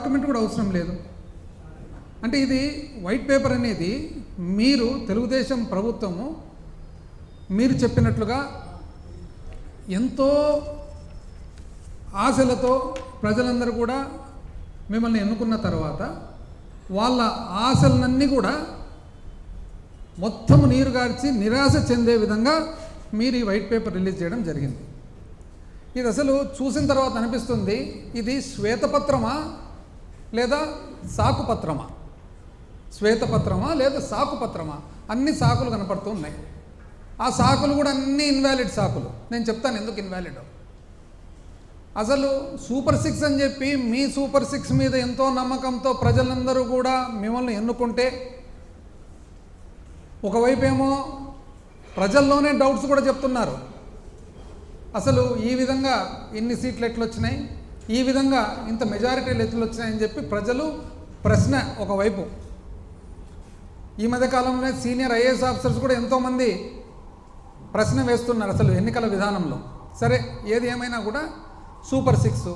Document కూడా అవసరం లేదు. అంటే ఇది వైట్ పేపర్ అనేది మీరు తెలుగుదేశం ప్రభుత్వము మీరు చెప్పినట్లుగా ఎంతో ఆశలతో ప్రజలందరూ కూడా మిమ్మల్ని ఎన్నుకున్న తర్వాత వాళ్ళ ఆశలన్నీ కూడా మొత్తం నీరుగార్చి నిరాశ చెందే విధంగా మీరు ఈ వైట్ పేపర్ రిలీజ్ చేయడం జరిగింది. ఇది అసలు చూసిన తర్వాత అనిపిస్తుంది, ఇది శ్వేతపత్రమా లేదా సాకుపత్రమా, శ్వేతపత్రమా లేదా సాకుపత్రమా? అన్ని సాకులు కనపడుతూ ఉన్నాయి. ఆ సాకులు కూడా అన్ని ఇన్వాలిడ్ సాకులు. నేను చెప్తాను ఎందుకు ఇన్వాలిడ్. అసలు సూపర్ 6 అని చెప్పి మీ సూపర్ 6 మీద ఎంతో నమ్మకంతో ప్రజలందరూ కూడా మిమ్మల్ని ఎన్నుకుంటే, ఒకవైపు ఏమో ప్రజల్లోనే డౌట్స్ కూడా చెప్తున్నారు. అసలు ఈ విధంగా ఇన్ని సీట్లు ఎట్లు వచ్చినాయి, ఈ విధంగా ఇంత మెజారిటీలు ఎట్లు వచ్చినాయని చెప్పి ప్రజలు ప్రశ్న ఒకవైపు. ఈ మధ్యకాలంలో సీనియర్ ఐఏఎస్ ఆఫీసర్స్ కూడా ఎంతోమంది ప్రశ్న వేస్తున్నారు అసలు ఎన్నికల విధానంలో. సరే, ఏది ఏమైనా కూడా సూపర్ 6